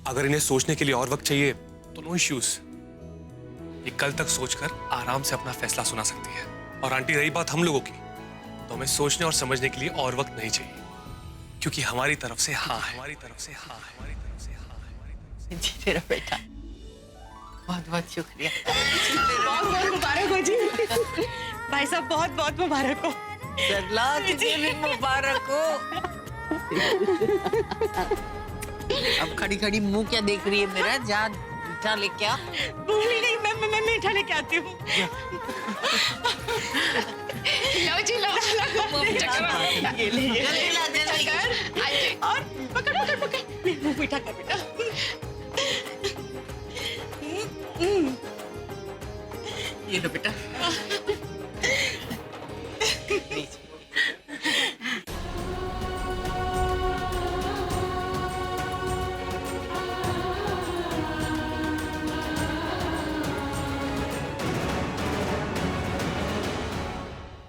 अगर इन्हें सोचने के लिए और वक्त चाहिए तो नो इश्यूज। ये कल तक सोचकर आराम से अपना फैसला सुना सकती है। और आंटी, रही बात हम लोगों की, तो हमें सोचने और समझने के लिए और वक्त नहीं चाहिए, क्योंकि हमारी तरफ से हाँ है, हमारी तरफ से हाँ है, हमारी तरफ से हाँ है, हमारी तरफ से। जी तेरा बेटा, बहुत बहुत शुक्रिया। बहुत बहुत मुबारक हो जी। भाई साहब बहुत बहुत मुबारक हो। सरला तुझे भी मुबारक हो। अब खड़ी खड़ी मुंह क्या देख रही है मेरा? जा मीठा लेके आ। भूली नहीं, मैं मीठा लेके आती हूँ। लो जी लो। ये ले जल्दी ला, जल्दी। और पकड़ मुंह मीठा कर बेटा। ये लो बेटा।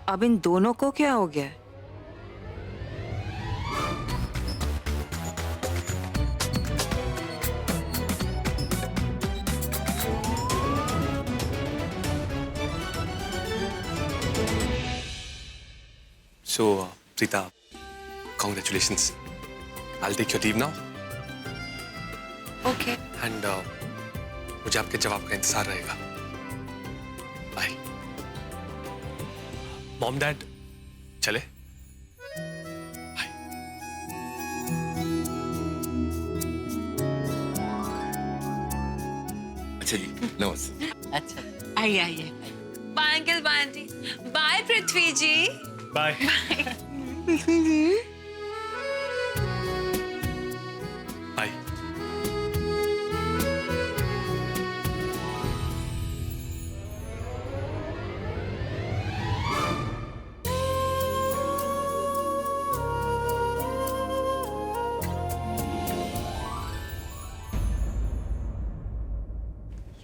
अब इन दोनों को क्या हो गया? So, Preeta, congratulations. I'll take your leave now. Okay. And मुझे आपके जवाब का इंतजार रहेगा। बाय। मॉम डैड चले? बाय। अच्छा जी, नमस्ते। अच्छा आइए आइए। Bye uncle, bye aunty, bye Prithvi ji. Bye. Bye.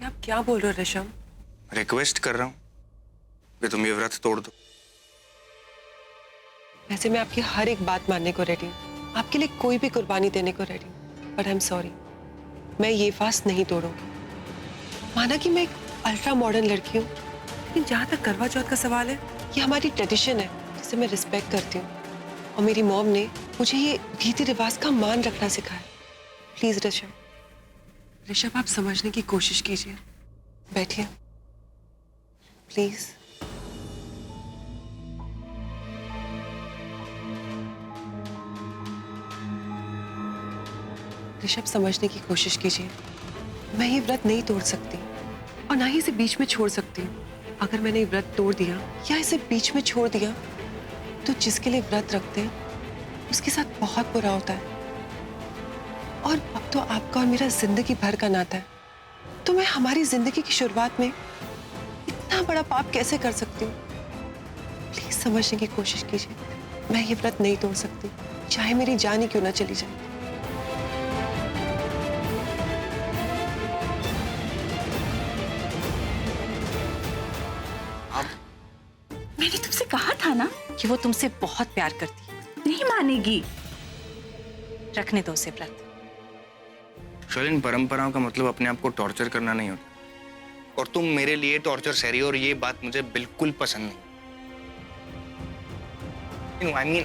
आप क्या बोल रहे हो ऋषभ? रिक्वेस्ट कर रहा हूँ कि तुम ये व्रत तोड़ दो। वैसे मैं आपकी हर एक बात मानने को रेडी हूँ, आपके लिए कोई भी कुर्बानी देने को रेडी हूँ, बट आई एम सॉरी, मैं ये फास्ट नहीं तोड़ूंगी। माना कि मैं एक अल्ट्रा मॉडर्न लड़की हूँ, लेकिन जहाँ तक करवा चौथ का सवाल है, ये हमारी ट्रेडिशन है जिसे मैं रिस्पेक्ट करती हूँ, और मेरी मॉम ने मुझे ये रीति रिवाज का मान रखना सिखाया। प्लीज ऋषभ आप समझने की कोशिश कीजिए, बैठिए प्लीज। ऋषभ समझने की कोशिश कीजिए, मैं ये व्रत नहीं तोड़ सकती और ना ही इसे बीच में छोड़ सकती हूँ। अगर मैंने ये व्रत तोड़ दिया या इसे बीच में छोड़ दिया तो जिसके लिए व्रत रखते हैं उसके साथ बहुत बुरा होता है। और अब तो आपका और मेरा जिंदगी भर का नाता है, तो मैं हमारी जिंदगी की शुरुआत में इतना बड़ा पाप कैसे कर सकती हूँ? प्लीज समझने की कोशिश कीजिए, मैं ये व्रत नहीं तोड़ सकती, चाहे मेरी जान ही क्यों ना चली जाए। मैंने तुमसे कहा था ना कि वो तुमसे बहुत प्यार करती है, नहीं मानेगी। रखने दो उसे व्रत। चल, इन परंपराओं का मतलब अपने आप को टॉर्चर करना नहीं होता, और तुम मेरे लिए टॉर्चर सह रही हो, और ये बात मुझे बिल्कुल पसंद नहीं। I mean,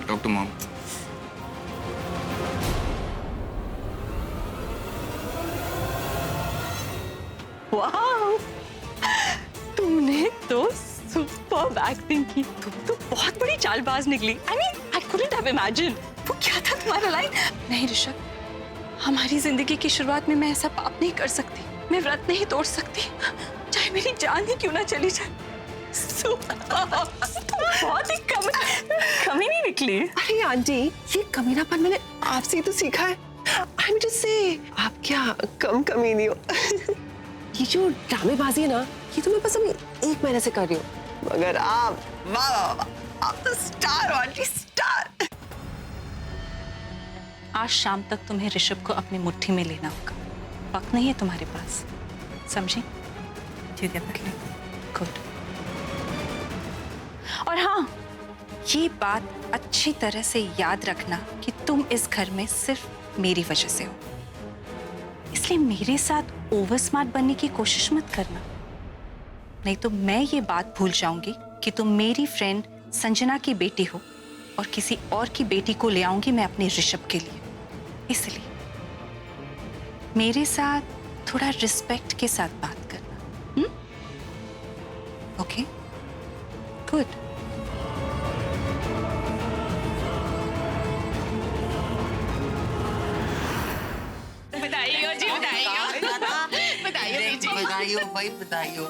talk to mom. वाह, तुमने तो सुपर्ब एक्टिंग की। तुम तो बहुत बड़ी चालबाज निकली। I mean, I couldn't have imagined। वो क्या था तुम्हारा लाइन? नहीं ऋषभ, हमारी जिंदगी की शुरुआत में मैं ऐसा पाप नहीं कर सकती, मैं व्रत नहीं तोड़ सकती, चाहे मेरी जान ही क्यों ना चली जाए। बहुत ही कमीनी निकली। अरे आंटी, ये कमीनापन मैंने आपसे ही तो सीखा है। आई एम जस्ट से, आप क्या कम कमीनी हो। ये जो ड्रामेबाजी है ना, ये तो मैं बस अभी 1 महीने से कर रही हूँ, मगर आप वाह वाह वाह, आप तो स्टार हो आंटी, स्टार। आज शाम तक तुम्हें ऋषभ को अपनी मुट्ठी में लेना होगा, वक्त नहीं है तुम्हारे पास, समझी? ठीक है पहले। गुड। और हाँ, ये बात अच्छी तरह से याद रखना कि तुम इस घर में सिर्फ मेरी वजह से हो, इसलिए मेरे साथ ओवर स्मार्ट बनने की कोशिश मत करना, नहीं तो मैं ये बात भूल जाऊंगी कि तुम मेरी फ्रेंड संजना की बेटी हो और किसी और की बेटी को ले आऊंगी मैं अपने ऋषभ के लिए। इसलिए मेरे साथ थोड़ा रिस्पेक्ट के साथ बात करना। Okay, good. बधाइयो जी, बधाइयो। बधाइयो भाई, बधाइयो।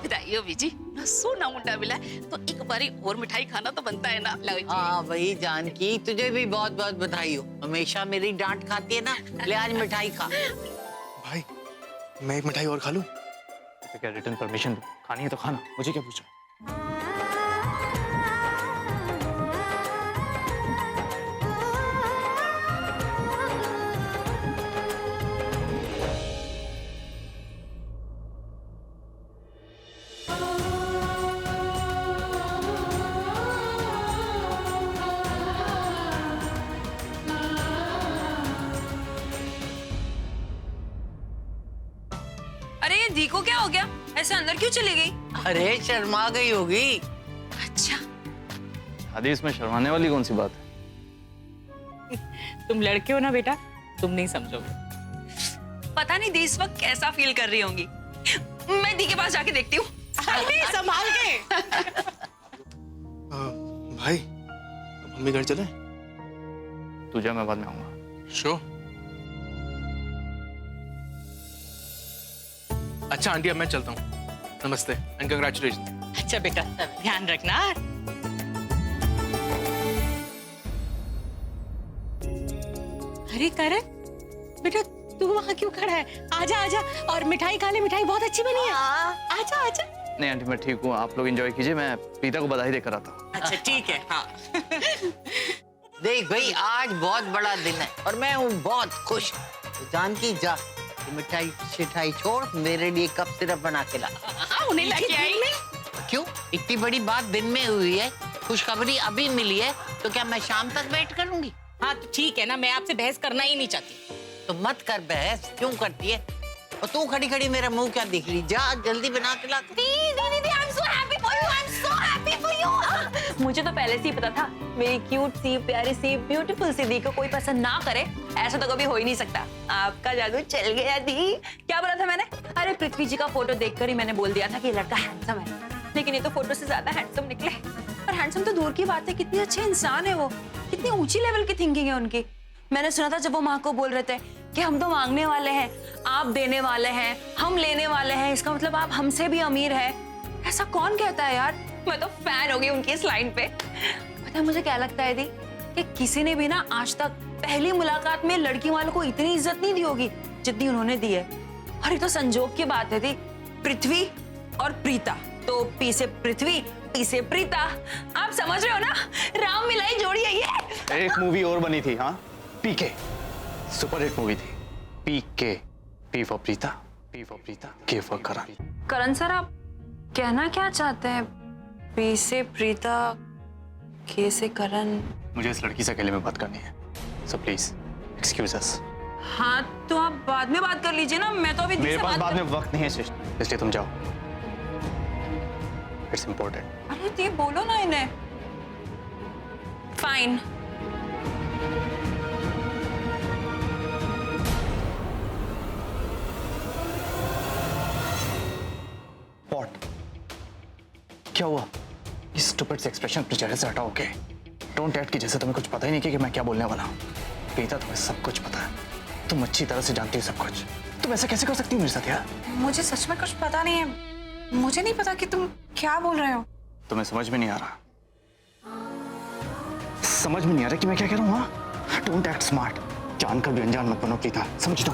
बधाइयो बीजी, ना सोना मुंडा मिला है, तो एक बारी और मिठाई खाना तो बनता है ना। लो जी। हाँ भाई जानकी, तुझे भी बहुत बहुत बधाई हो। हमेशा मेरी डांट खाती है ना, ले आज मिठाई खा। भाई मैं एक मिठाई और खा लूं? तो क्या रिटर्न परमिशन दो, खानी है तो खाना, मुझे क्या पूछा। अरे ये दी को क्या हो गया? ऐसे अंदर क्यों चली गई? अरे शर्मा गई होगी। अच्छा, आदि, इसमें शर्माने वाली कौन सी बात है? तुम लड़के हो ना बेटा, तुम नहीं समझोगे। पता नहीं दी इस वक्त कैसा फील कर रही होंगी। मैं दी के पास जाके देखती हूँ। संभाल के। भाई अब हम भी घर चले? तू जा, मैं बाद में आऊंगा। श्योर। अच्छा आंटी, अब मैं चलता हूँ। नमस्ते एंड कंग्रेचुलेशन। अच्छा बेटा, ध्यान रखना। अरे करण बेटा, तू वहाँ क्यों खड़ा है? आजा आजा और मिठाई खा ले, मिठाई बहुत अच्छी बनी है। आजा आजा। नहीं आंटी, मैं ठीक हूँ, आप लोग एंजॉय कीजिए, मैं प्रीता को बधाई देकर आता हूँ। अच्छा ठीक है। हाँ। देख भाई, आज बहुत बड़ा दिन है और मैं हूँ बहुत खुश। जानकी जा, मिठाई शिठाई छोड़, मेरे लिए कप सिरप बना के ला। हाँ, उन्हें लेके आई। क्यों? इतनी बड़ी बात दिन में हुई है, खुशखबरी अभी मिली है, तो क्या मैं शाम तक वेट करूंगी? हाँ तो ठीक है ना, मैं आपसे बहस करना ही नहीं चाहती। तो मत कर बहस, क्यों करती है? और तू खड़ी खड़ी मेरा मुंह क्या देख रही? जा जल्दी बना के ला। मुझे तो पहले से ही पता था, मेरी क्यूट सी, प्यारी सी, ब्यूटीफुल सी दी को कोई पसंद ना करे, ऐसा तो कभी हो ही नहीं सकता। आपका जादू चल गया दी। क्या बोला था मैंने? अरे पृथ्वी जी का फोटो देखकर ही मैंने बोल दिया था कि ये लड़का हैंडसम है, लेकिन ये तो फोटो से ज्यादा हैंडसम निकले। और हैंडसम तो दूर की बात है, कितने अच्छे इंसान है वो, कितनी ऊंची लेवल की थिंकिंग है उनकी। मैंने सुना था जब वो माँ को बोल रहे थे कि हम तो मांगने वाले हैं, आप देने वाले हैं, हम लेने वाले हैं, इसका मतलब आप हमसे भी अमीर है। ऐसा कौन कहता है यार? मैं तो फैन हो गई उनकी इस लाइन पे। पता है मुझे क्या लगता है दी, कि किसी ने भी ना आज तक पहली मुलाकात में लड़की वालों को इतनी इज्जत नहीं दी होगी जितनी उन्होंने दी है। और ये तो संजोग की बात है दी, पृथ्वी और प्रीता, तो पी से पृथ्वी, पी से प्रीता। आप समझ रहे हो ना, राम मिलाई जोड़ी है ये। एक मूवी और बनी थी, हाँ, पीके, सुपर हिट मूवी थी। PK, P for Preeta, P for Preeta, K for Karan. Karan sir, आप कहना क्या चाहते हैं? पी से प्रीता, के से करण। मुझे इस लड़की से अकेले में बात करनी है, सो प्लीज एक्सक्यूज अस। हाँ तो आप बाद में बात कर लीजिए ना, मैं तो अभी मेरे पास बाद में वक्त नहीं है सिस्टर, इसलिए तुम जाओ, इट्स इम्पोर्टेंट। अरे तो ये बोलो ना इन्हें। फाइन। व्हाट? क्या हुआ? इस स्टूपिड से एक्सप्रेशन अपने चेहरे से हटाओ, ओके? डोंट एक्ट कि जैसे तुम्हें कुछ पता ही नहीं कि मैं क्या बोलने वाला हूँ। प्रीता, तुम्हें सब कुछ पता है, तुम अच्छी तरह से जानती हो सब कुछ। तुम ऐसा कैसे कर सकती हो मेरे साथ यार? मुझे सच में कुछ पता नहीं है, मुझे नहीं पता कि तुम क्या बोल रहे हो। तुम्हें समझ में नहीं आ रहा? समझ में नहीं आ रहा कि मैं क्या कह रहा हूँ? डोंट एक्ट स्मार्ट, जानकर भी अनजान मत बनो प्रीता, समझ लो।